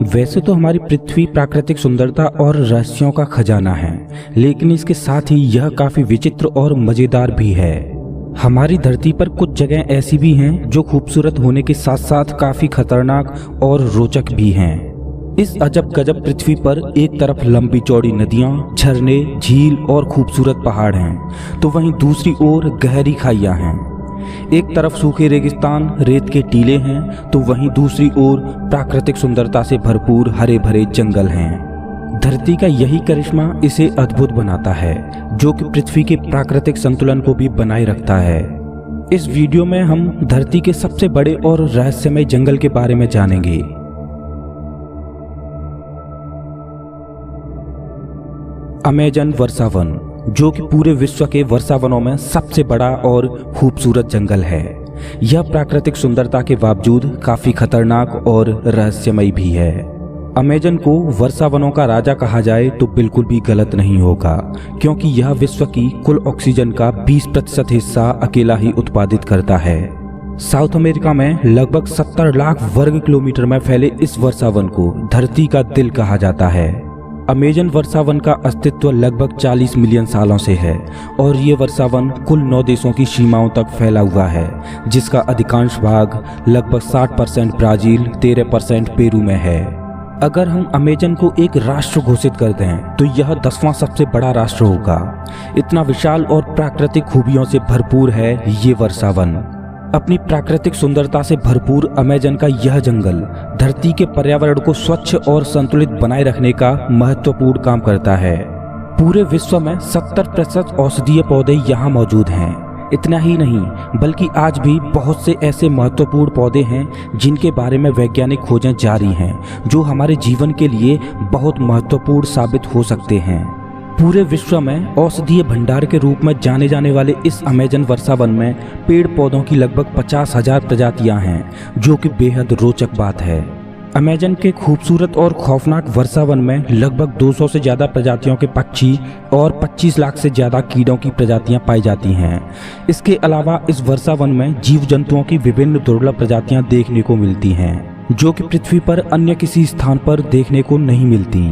वैसे तो हमारी पृथ्वी प्राकृतिक सुंदरता और रहस्यों का खजाना है, लेकिन इसके साथ ही यह काफी विचित्र और मजेदार भी है। हमारी धरती पर कुछ जगह ऐसी भी हैं जो खूबसूरत होने के साथ साथ काफी खतरनाक और रोचक भी हैं। इस अजब गजब पृथ्वी पर एक तरफ लंबी चौड़ी नदियां, झरने, झील और खूबसूरत पहाड़ हैं, तो वहीं दूसरी ओर गहरी खाइयां हैं। एक तरफ सूखे रेगिस्तान, रेत के टीले हैं, तो वहीं दूसरी ओर प्राकृतिक सुंदरता से भरपूर हरे भरे जंगल हैं। धरती का यही करिश्मा इसे अद्भुत बनाता है, जो कि पृथ्वी के प्राकृतिक संतुलन को भी बनाए रखता है। इस वीडियो में हम धरती के सबसे बड़े और रहस्यमय जंगल के बारे में जानेंगे। अमेजन वर्षावन, जो कि पूरे विश्व के वर्षावनों में सबसे बड़ा और खूबसूरत जंगल है। यह प्राकृतिक सुंदरता के बावजूद काफी खतरनाक और रहस्यमय भी है। अमेजन को वर्षावनों का राजा कहा जाए तो बिल्कुल भी गलत नहीं होगा, क्योंकि यह विश्व की कुल ऑक्सीजन का 20% हिस्सा अकेला ही उत्पादित करता है। साउथ अमेरिका में लगभग 70 लाख वर्ग किलोमीटर में फैले इस वर्षावन को धरती का दिल कहा जाता है। अमेजन वर्षावन का अस्तित्व लगभग 40 मिलियन सालों से है और ये वर्षावन कुल 9 देशों की सीमाओं तक फैला हुआ है, जिसका अधिकांश भाग लगभग 60% ब्राजील, 13% पेरू में है। अगर हम अमेजन को एक राष्ट्र घोषित कर दें तो यह 10वां सबसे बड़ा राष्ट्र होगा। इतना विशाल और प्राकृतिक खूबियों से भरपूर है ये वर्षावन। अपनी प्राकृतिक सुंदरता से भरपूर अमेजन का यह जंगल धरती के पर्यावरण को स्वच्छ और संतुलित बनाए रखने का महत्वपूर्ण काम करता है। पूरे विश्व में 70% औषधीय पौधे यहाँ मौजूद हैं। इतना ही नहीं, बल्कि आज भी बहुत से ऐसे महत्वपूर्ण पौधे हैं जिनके बारे में वैज्ञानिक खोजें जारी हैं, जो हमारे जीवन के लिए बहुत महत्वपूर्ण साबित हो सकते हैं। पूरे विश्व में औषधीय भंडार के रूप में जाने जाने वाले इस अमेजन वर्षावन में पेड़ पौधों की लगभग 50,000 प्रजातियां हैं, जो कि बेहद रोचक बात है। अमेजन के खूबसूरत और खौफनाक वर्षावन में लगभग 200 से ज्यादा प्रजातियों के पक्षी और 25 लाख से ज्यादा कीड़ों की प्रजातियां पाई जाती हैं। इसके अलावा इस वर्षावन में जीव जंतुओं की विभिन्न दुर्लभ प्रजातियां देखने को मिलती हैं, जो कि पृथ्वी पर अन्य किसी स्थान पर देखने को नहीं मिलती।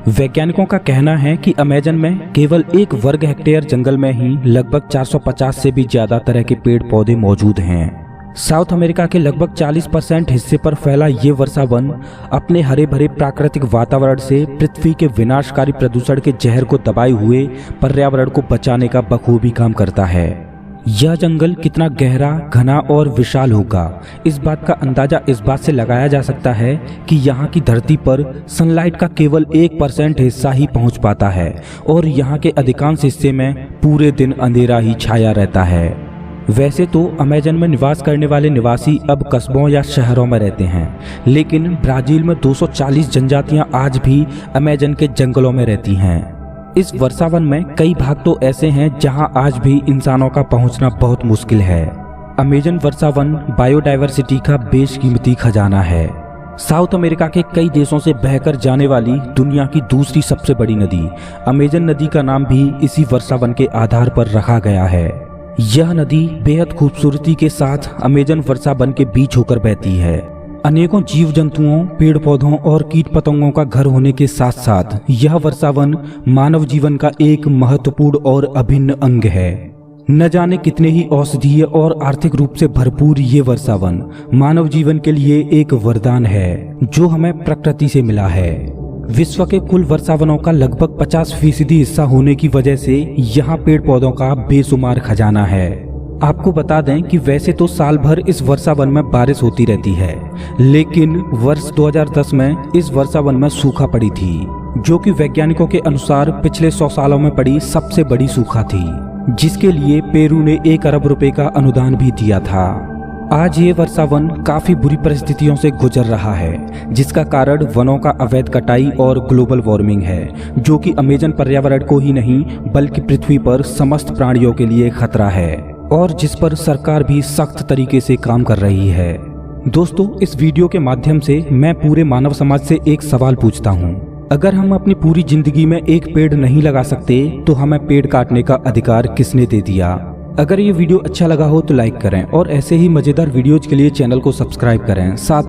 वैज्ञानिकों का कहना है कि अमेजन में केवल 1 वर्ग हेक्टेयर जंगल में ही लगभग 450 से भी ज्यादा तरह के पेड़ पौधे मौजूद हैं। साउथ अमेरिका के लगभग 40% हिस्से पर फैला ये वर्षावन अपने हरे भरे प्राकृतिक वातावरण से पृथ्वी के विनाशकारी प्रदूषण के जहर को दबाए हुए पर्यावरण को बचाने का बखूबी काम करता है। यह जंगल कितना गहरा, घना और विशाल होगा, इस बात का अंदाजा इस बात से लगाया जा सकता है कि यहाँ की धरती पर सनलाइट का केवल 1% हिस्सा ही पहुँच पाता है और यहाँ के अधिकांश हिस्से में पूरे दिन अंधेरा ही छाया रहता है। वैसे तो अमेजन में निवास करने वाले निवासी अब कस्बों या शहरों में रहते हैं, लेकिन ब्राजील में 240 जनजातियाँ आज भी अमेजन के जंगलों में रहती हैं। इस वर्षावन में कई भाग तो ऐसे हैं जहां आज भी इंसानों का पहुंचना बहुत मुश्किल है। अमेजन वर्षावन बायोडायवर्सिटी का बेशकीमती खजाना है। साउथ अमेरिका के कई देशों से बहकर जाने वाली दुनिया की दूसरी सबसे बड़ी नदी अमेजन नदी का नाम भी इसी वर्षावन के आधार पर रखा गया है। यह नदी बेहद खूबसूरती के साथ अमेजन वर्षावन के बीच होकर बहती है। अनेकों जीव जंतुओं, पेड़ पौधों और कीट पतंगों का घर होने के साथ साथ यह वर्षावन मानव जीवन का एक महत्वपूर्ण और अभिन्न अंग है। न जाने कितने ही औषधीय और आर्थिक रूप से भरपूर ये वर्षावन मानव जीवन के लिए एक वरदान है, जो हमें प्रकृति से मिला है। विश्व के कुल वर्षावनों का लगभग 50% हिस्सा होने की वजह से यहाँ पेड़ पौधों का बेशुमार खजाना है। आपको बता दें कि वैसे तो साल भर इस वर्षावन में बारिश होती रहती है, लेकिन वर्ष 2010 में इस वर्षावन में सूखा पड़ी थी, जो कि वैज्ञानिकों के अनुसार पिछले 100 सालों में पड़ी सबसे बड़ी सूखा थी, जिसके लिए पेरू ने 1 अरब रुपए का अनुदान भी दिया था। आज ये वर्षावन काफी बुरी परिस्थितियों से गुजर रहा है, जिसका कारण वनों का अवैध कटाई और ग्लोबल वार्मिंग है, जो कि अमेजन पर्यावरण को ही नहीं बल्कि पृथ्वी पर समस्त प्राणियों के लिए खतरा है और जिस पर सरकार भी सख्त तरीके से काम कर रही है। दोस्तों, इस वीडियो के माध्यम से मैं पूरे मानव समाज से एक सवाल पूछता हूँ। अगर हम अपनी पूरी जिंदगी में एक पेड़ नहीं लगा सकते तो हमें पेड़ काटने का अधिकार किसने दे दिया? अगर ये वीडियो अच्छा लगा हो तो लाइक करें और ऐसे ही मजेदार वीडियोज के लिए चैनल को सब्सक्राइब करें। साथ